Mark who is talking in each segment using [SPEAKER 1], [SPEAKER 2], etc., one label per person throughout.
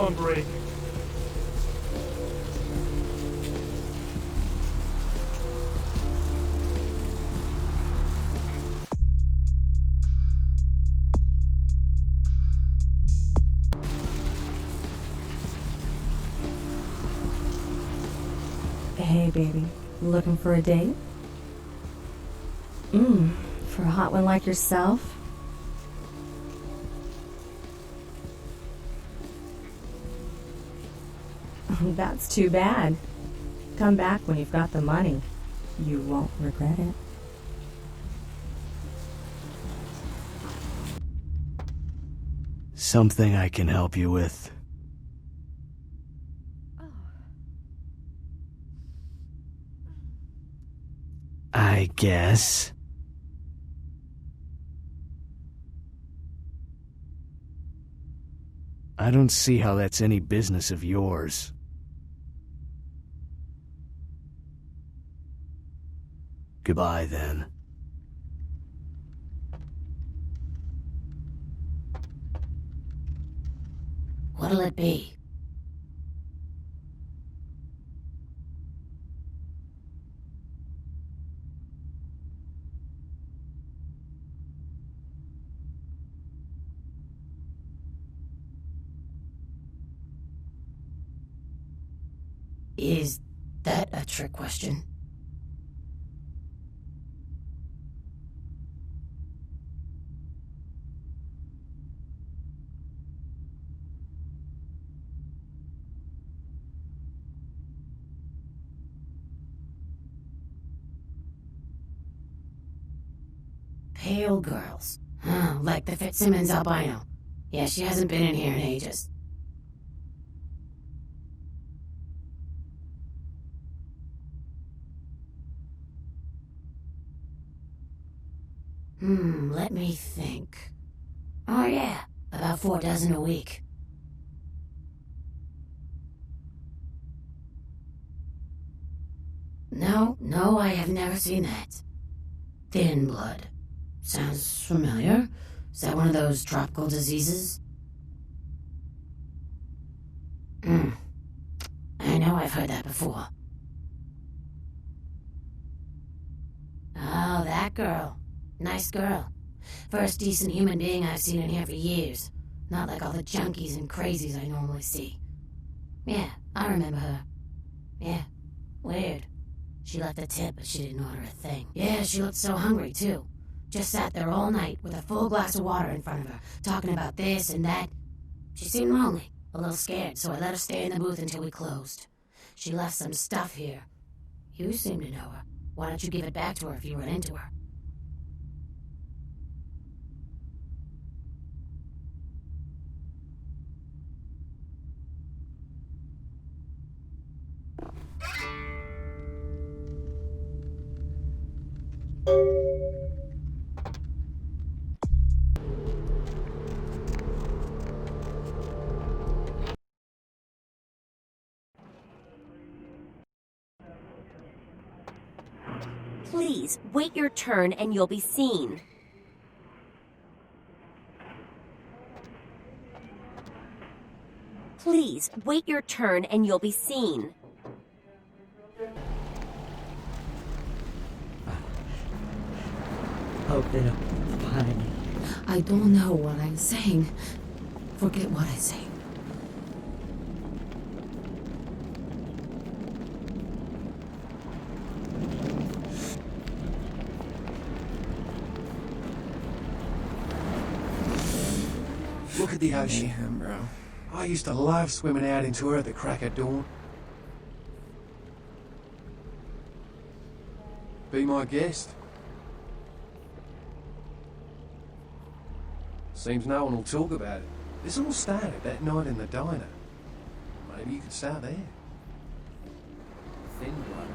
[SPEAKER 1] on break.
[SPEAKER 2] Hey, baby. Looking for a date? For a hot one like yourself? That's too bad. Come back when you've got the money. You won't regret it.
[SPEAKER 3] Something I can help you with. I guess. I don't see how that's any business of yours. Goodbye, then.
[SPEAKER 4] What'll it be? Is that a trick question? Pale girls. Like the Fitzsimmons albino. Yeah, she hasn't been in here in ages. Let me think. Oh yeah, about 4 dozen a week. No, I have never seen that. Thin blood. Sounds familiar. Is that one of those tropical diseases? I know I've heard that before. Oh, that girl. Nice girl. First decent human being I've seen in here for years. Not like all the junkies and crazies I normally see. Yeah, I remember her. Yeah, weird. She left a tip, but she didn't order a thing. Yeah, she looked so hungry, too. Just sat there all night with a full glass of water in front of her, talking about this and that. She seemed lonely, a little scared, so I let her stay in the booth until we closed. She left some stuff here. You seem to know her. Why don't you give it back to her if you run into her?
[SPEAKER 5] Please, wait your turn and you'll be seen. Please, wait your turn and you'll be seen.
[SPEAKER 6] Hope they don't find me.
[SPEAKER 4] I don't know what I'm saying. Forget what I say.
[SPEAKER 7] Look at the ocean. Yeah, bro. I used to love swimming out into her at the crack of dawn. Be my guest. Seems no one will talk about it. This all started that night in the diner. Maybe you could start there. Thin blood.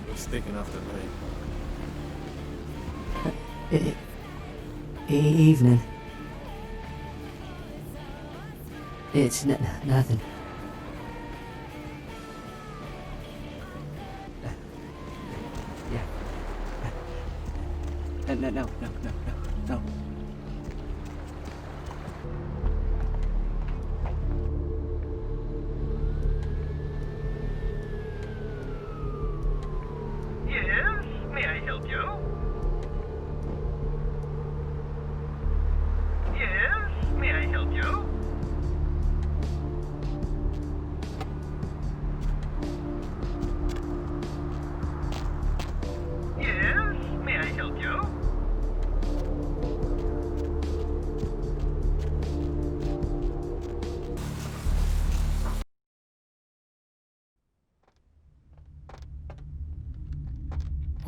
[SPEAKER 7] Looks thick enough to me.
[SPEAKER 6] Evening. It's nothing. Yeah. No.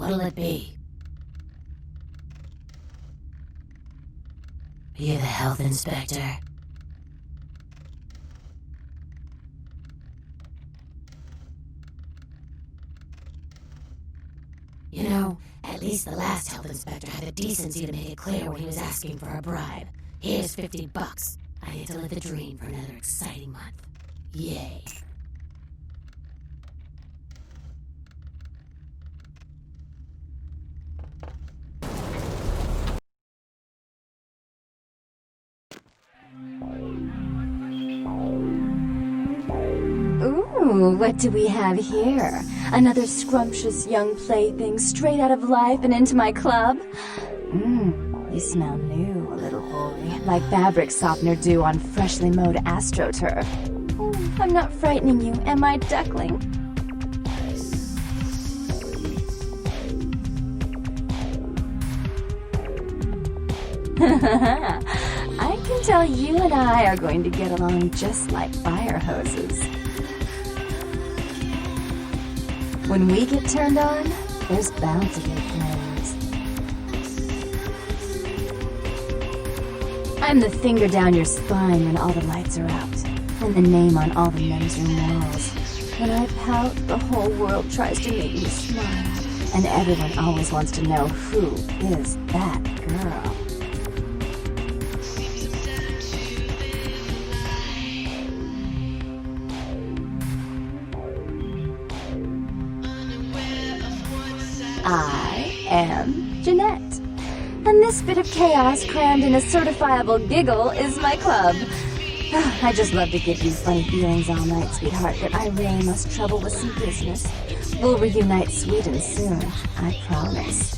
[SPEAKER 4] What'll it be? You're the health inspector. You know, at least the last health inspector had the decency to make it clear when he was asking for a bribe. Here's $50. I get to live the dream for another exciting month. Yay.
[SPEAKER 1] Ooh, what do we have here? Another scrumptious young plaything straight out of life and into my club? You smell new, little boy, like fabric softener dew on freshly mowed astroturf. I'm not frightening you, am I, duckling? I can tell you and I are going to get along just like fire hoses. When we get turned on, there's bound to be flames. I'm the finger down your spine when all the lights are out, and the name on all the men's room walls. When I pout, the whole world tries to make me smile, and everyone always wants to know who is that girl. I am Jeanette, and this bit of chaos crammed in a certifiable giggle is my club. I just love to give you funny feelings all night, sweetheart, but I really must trouble with some business. We'll reunite sweet and soon, I promise.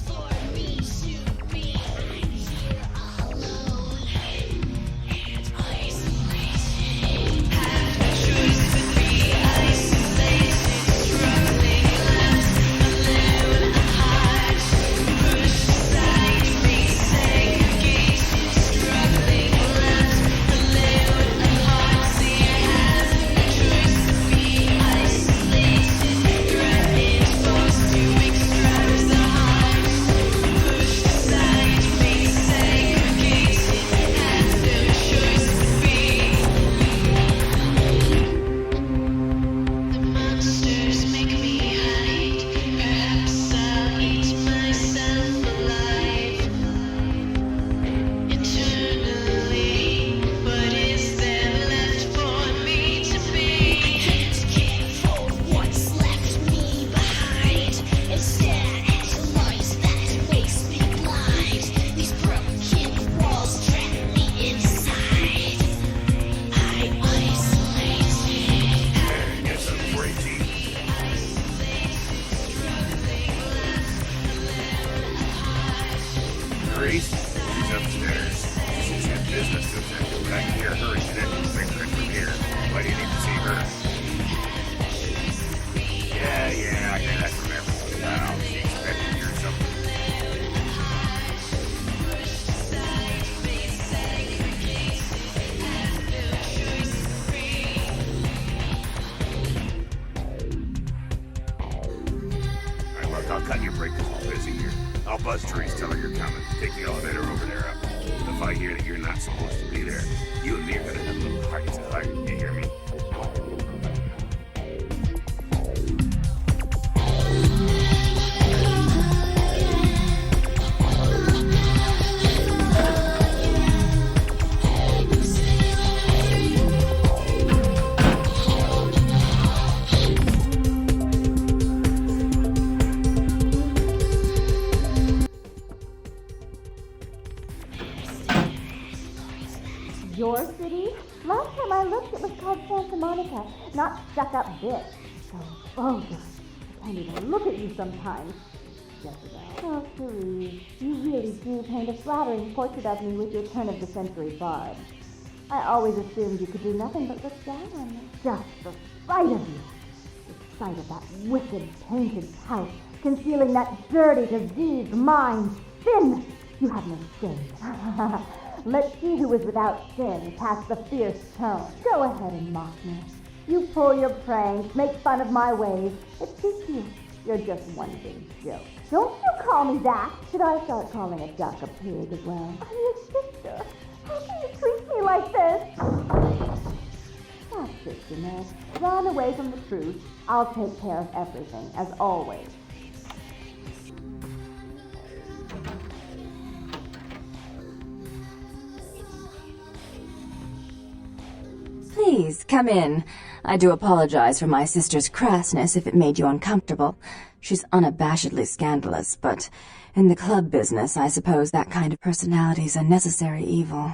[SPEAKER 8] Therese, she's upstairs. She's got business to attend to, but I can hear her and Jeanette bickering from here. Why do you need to see her? Yeah, I hear that from everyone now. She expected to hear something. Alright, look, I'll cut your break because we're busy here. I'll buzz Therese, tell her you're coming. Take the elevator over there up. If I hear that you're not supposed to be there, you and me are gonna have a little heart to heart. You hear me?
[SPEAKER 9] Your city? Last time I looked, it was called Santa Monica, not stuck-up bitch. So vulgar. I can't even look at you sometimes. Jezebel. Oh, Therese, you really do paint a flattering portrait of me with your turn-of-the-century barb. I always assumed you could do nothing but look down on me. Just the sight of you. The sight of that wicked painted house, concealing that dirty, diseased mind. Sin! You have no shame. Let she who is without sin cast the fierce tone. Go ahead and mock me. You pull your pranks, make fun of my ways. It suits you. You're just one big joke. Don't you call me that! Should I start calling a duck a pig as well? I'm your sister. How can you treat me like this? That's it, Jeanette. Run away from the truth. I'll take care of everything, as always.
[SPEAKER 1] Please, come in. I do apologize for my sister's crassness if it made you uncomfortable. She's unabashedly scandalous, but in the club business, I suppose that kind of personality's a necessary evil.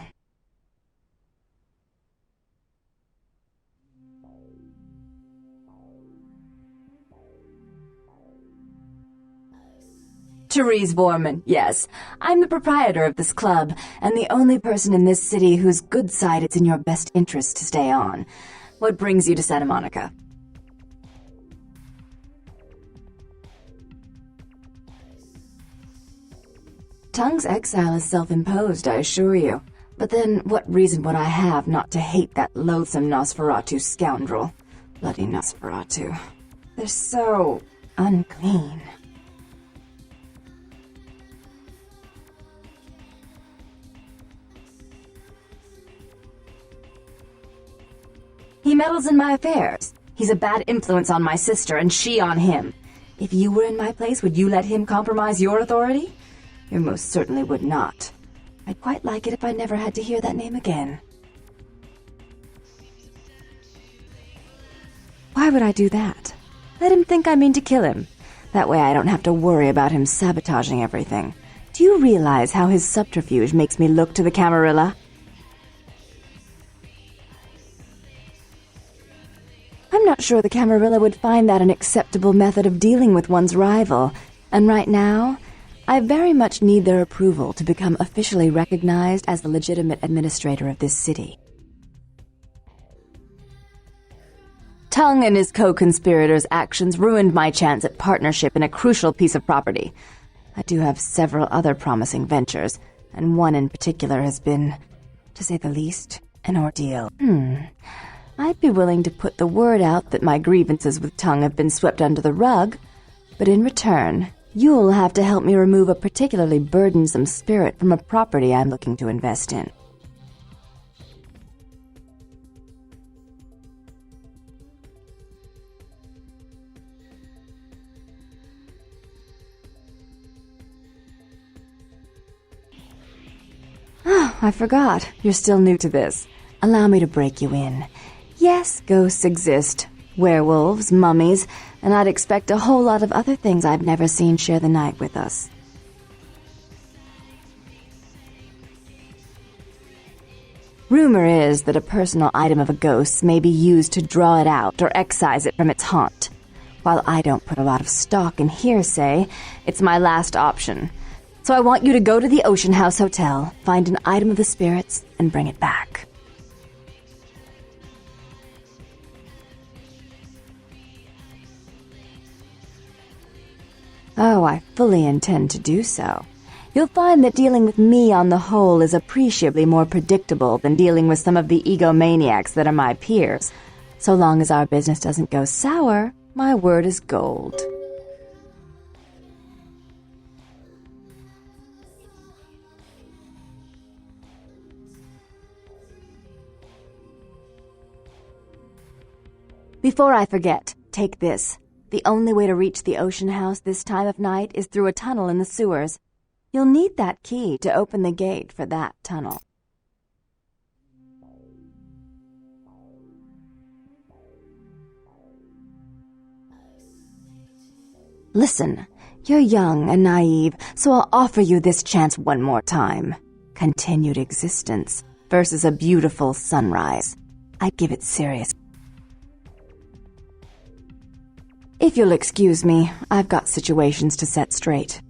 [SPEAKER 1] Therese Borman, yes. I'm the proprietor of this club, and the only person in this city whose good side it's in your best interest to stay on. What brings you to Santa Monica? Tongue's exile is self-imposed, I assure you. But then, what reason would I have not to hate that loathsome Nosferatu scoundrel? Bloody Nosferatu. They're so unclean. He meddles in my affairs. He's a bad influence on my sister, and she on him. If you were in my place, would you let him compromise your authority? You most certainly would not. I'd quite like it if I never had to hear that name again. Why would I do that? Let him think I mean to kill him. That way I don't have to worry about him sabotaging everything. Do you realize how his subterfuge makes me look to the Camarilla? I'm not sure the Camarilla would find that an acceptable method of dealing with one's rival, and right now, I very much need their approval to become officially recognized as the legitimate administrator of this city. Tongue and his co-conspirators' actions ruined my chance at partnership in a crucial piece of property. I do have several other promising ventures, and one in particular has been, to say the least, an ordeal. I'd be willing to put the word out that my grievances with Tongue have been swept under the rug, but in return, you'll have to help me remove a particularly burdensome spirit from a property I'm looking to invest in. Oh, I forgot. You're still new to this. Allow me to break you in. Yes, ghosts exist. Werewolves, mummies, and I'd expect a whole lot of other things I've never seen share the night with us. Rumor is that a personal item of a ghost's may be used to draw it out or excise it from its haunt. While I don't put a lot of stock in hearsay, it's my last option. So I want you to go to the Ocean House Hotel, find an item of the spirits, and bring it back. Oh, I fully intend to do so. You'll find that dealing with me on the whole is appreciably more predictable than dealing with some of the egomaniacs that are my peers. So long as our business doesn't go sour, my word is gold. Before I forget, take this. The only way to reach the Ocean House this time of night is through a tunnel in the sewers. You'll need that key to open the gate for that tunnel. Listen, you're young and naive, so I'll offer you this chance one more time. Continued existence versus a beautiful sunrise. I'd give it serious. If you'll excuse me, I've got situations to set straight.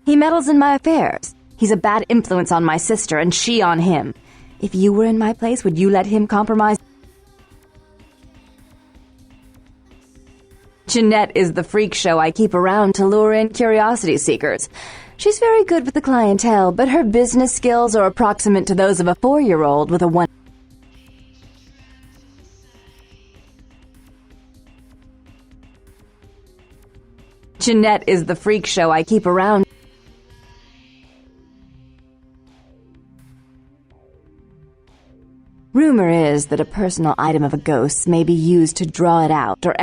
[SPEAKER 1] He meddles in my affairs. He's a bad influence on my sister, and she on him. If you were in my place, would you let him compromise? Jeanette is the freak show I keep around to lure in curiosity seekers. She's very good with the clientele, but her business skills are approximate to those of a 4-year-old with a 1. Jeanette is the freak show I keep around. Rumor is that a personal item of a ghost may be used to draw it out or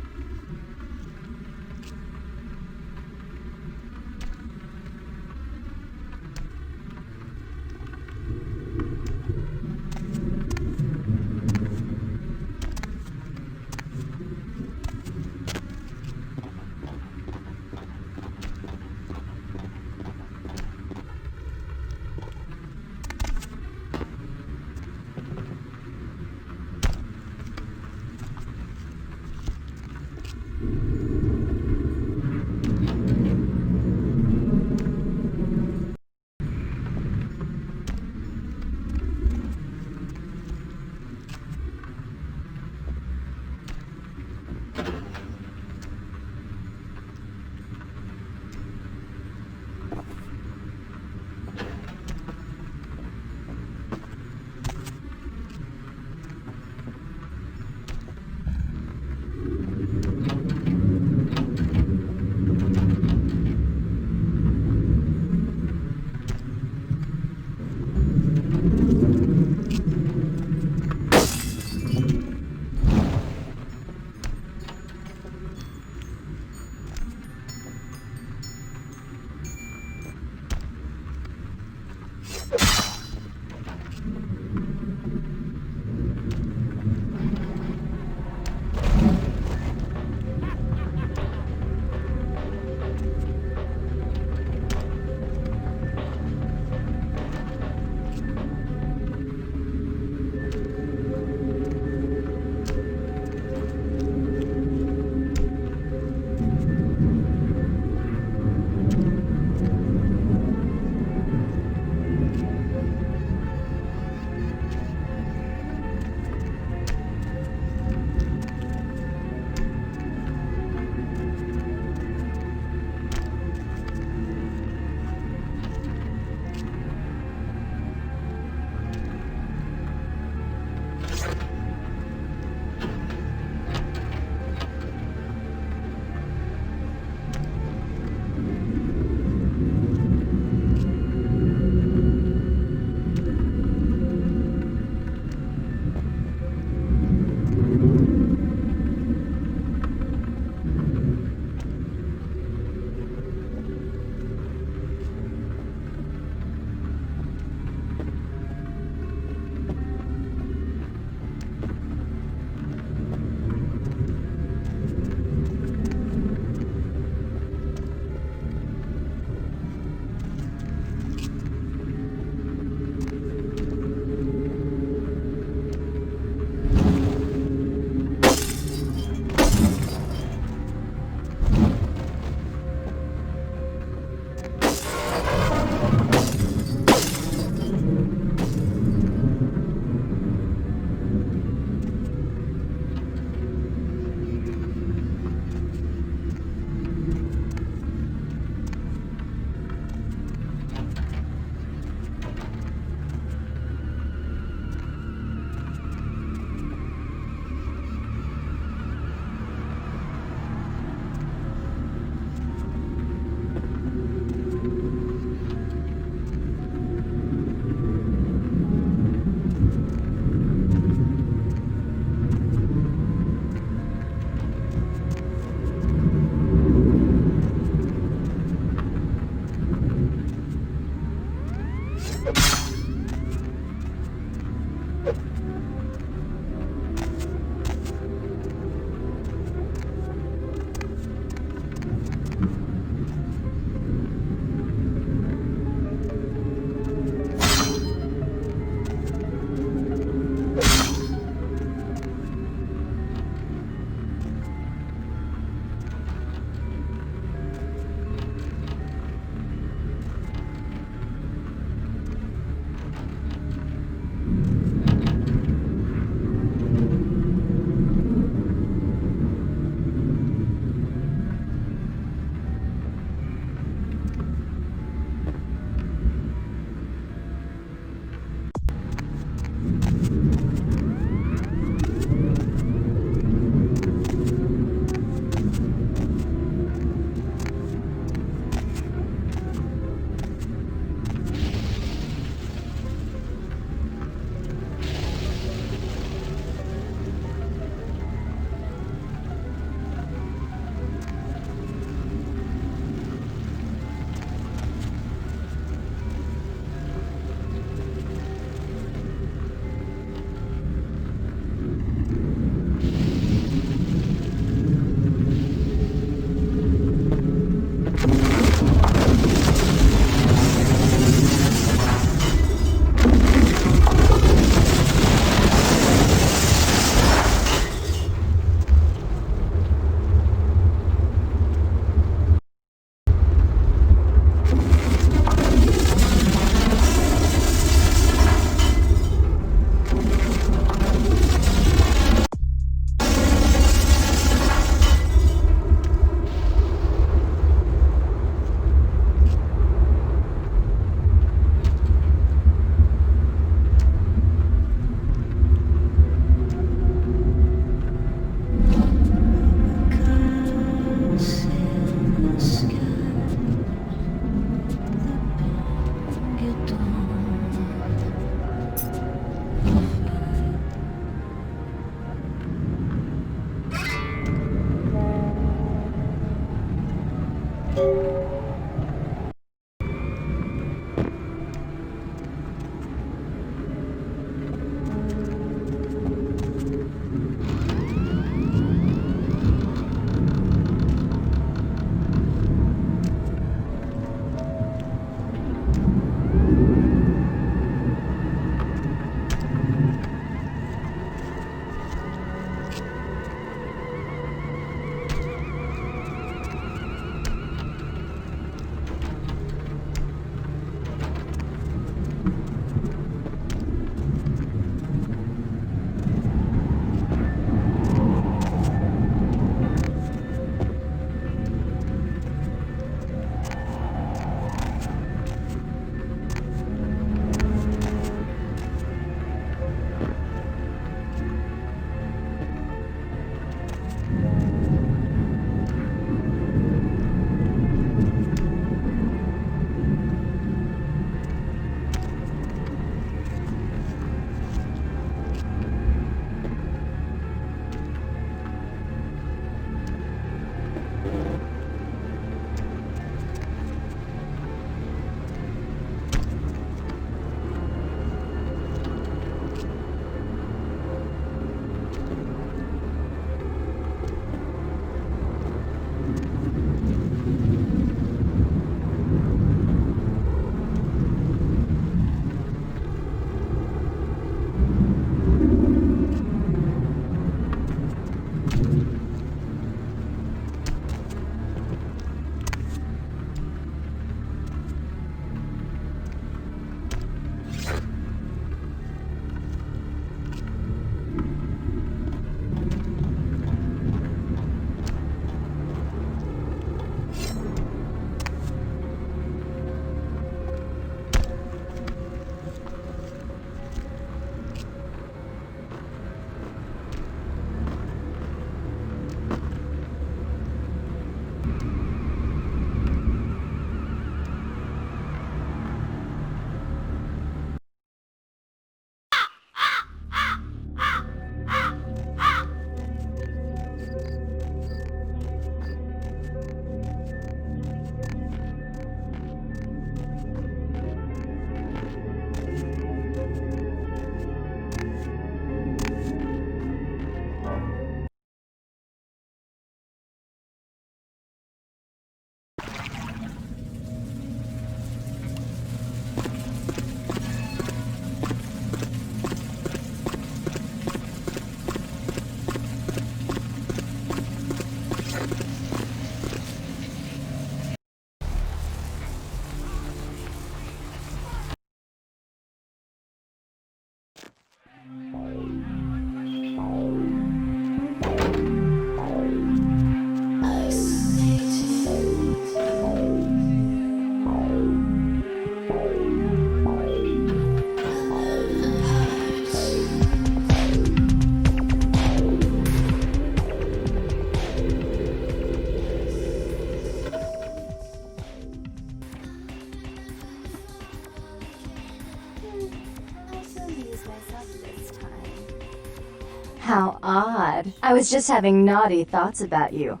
[SPEAKER 1] How odd. I was just having naughty thoughts about you.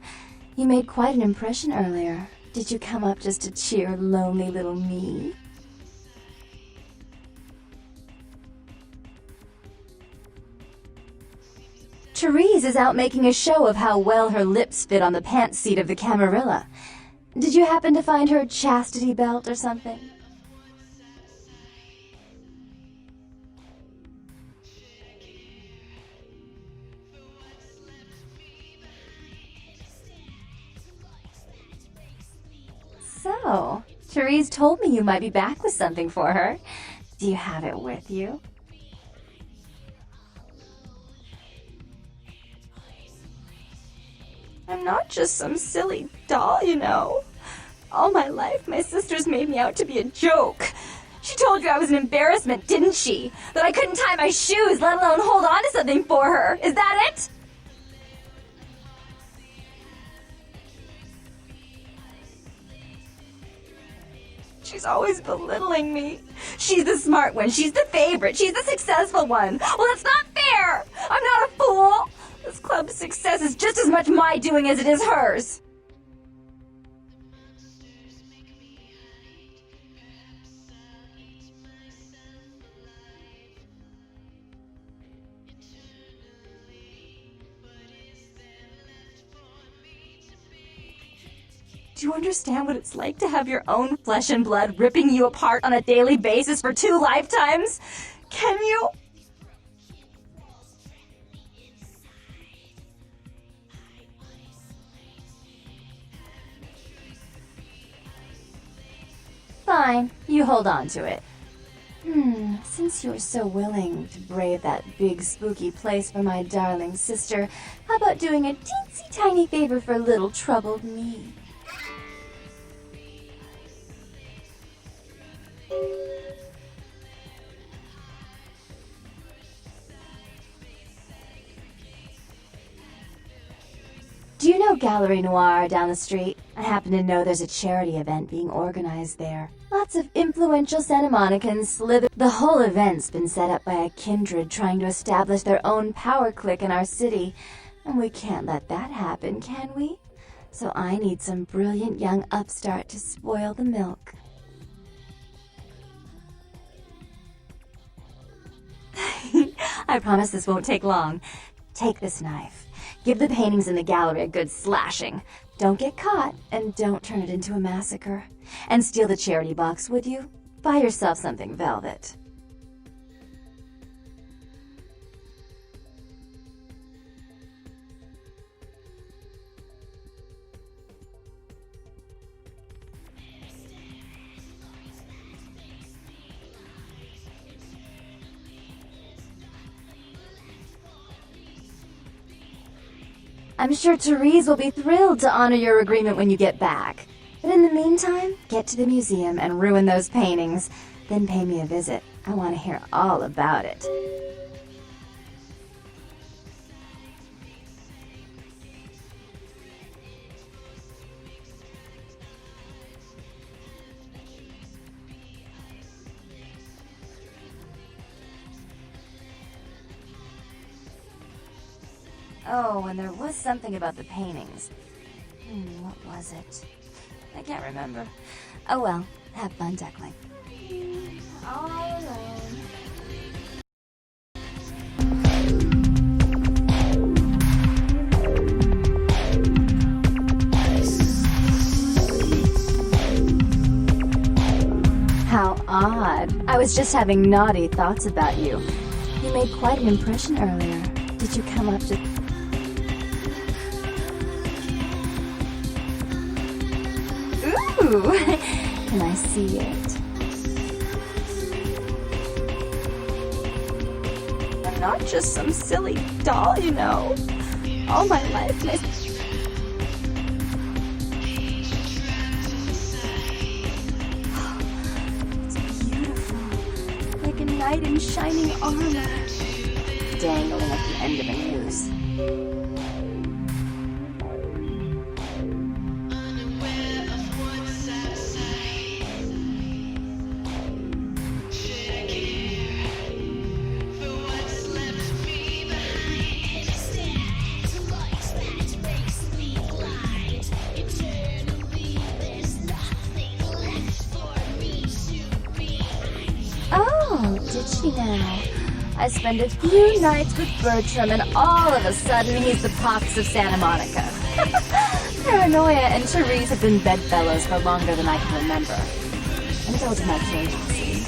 [SPEAKER 1] You made quite an impression earlier. Did you come up just to cheer lonely little me? Therese is out making a show of how well her lips fit on the pants seat of the Camarilla. Did you happen to find her chastity belt or something? So, Therese told me you might be back with something for her. Do you have it with you? I'm not just some silly doll, you know. All my life, my sisters made me out to be a joke. She told you I was an embarrassment, didn't she? That I couldn't tie my shoes, let alone hold on to something for her. Is that it? She's always belittling me. She's the smart one. She's the favorite. She's the successful one. Well, that's not fair. I'm not a fool. This club's success is just as much my doing as it is hers. Do you understand what it's like to have your own flesh and blood ripping you apart on a daily basis for 2 lifetimes? Can you? Fine, you hold on to it. Since you're so willing to brave that big spooky place for my darling sister, how about doing a teensy tiny favor for little troubled me? Do you know Gallery Noir down the street? I happen to know there's a charity event being organized there. Lots of influential Santa Monicans slither. The whole event's been set up by a kindred trying to establish their own power clique in our city. And we can't let that happen, can we? So I need some brilliant young upstart to spoil the milk. I promise this won't take long. Take this knife. Give the paintings in the gallery a good slashing. Don't get caught, and don't turn it into a massacre. And steal the charity box, would you? Buy yourself something velvet. I'm sure Therese will be thrilled to honor your agreement when you get back. But in the meantime, get to the museum and ruin those paintings. Then pay me a visit. I want to hear all about it. Oh, and there was something about the paintings. What was it? I can't remember. Oh well, have fun, Duckling. All alone. How odd. I was just having naughty thoughts about you. You made quite an impression earlier. Did you come up to... Ooh! Can I see it? I'm not just some silly doll, you know. All my life, It's beautiful. Like a knight in shining armor. Dangling at the end of a noose. I spend a few nights with Bertram, and all of a sudden he's the pox of Santa Monica. Paranoia and Therese have been bedfellows for longer than I can remember. Indulge my curiosity.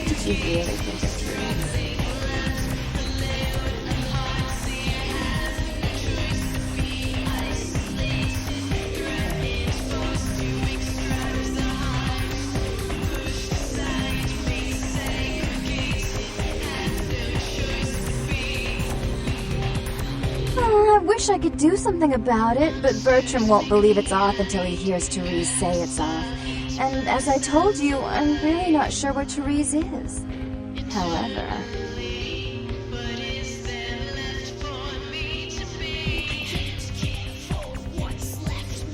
[SPEAKER 1] Did you really think of Therese? I wish I could do something about it, but Bertram won't believe it's off until he hears Therese say it's off. And as I told you, I'm really not sure where Therese is. However...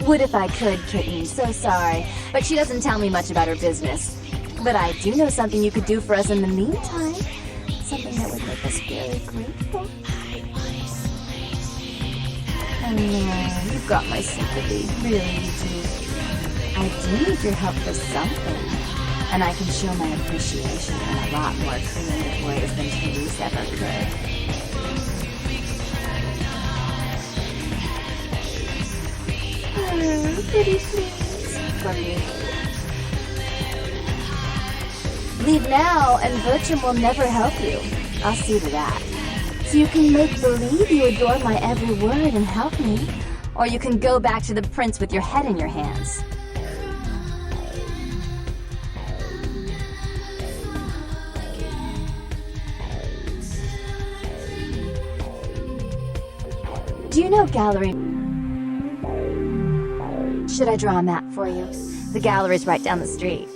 [SPEAKER 1] Would if I could, kitten. So sorry. But she doesn't tell me much about her business. But I do know something you could do for us in the meantime. Something that would make us very grateful. Oh no, you've got my sympathy. Really, you do. I do need your help for something. And I can show my appreciation in a lot more creative ways than Therese ever could. Oh, pretty please, for me. Leave now, and Bertram will never help you. I'll see to that. So you can make believe you adore my every word and help me. Or you can go back to the prince with your head in your hands. Do you know gallery? Should I draw a map for you? The gallery's right down the street.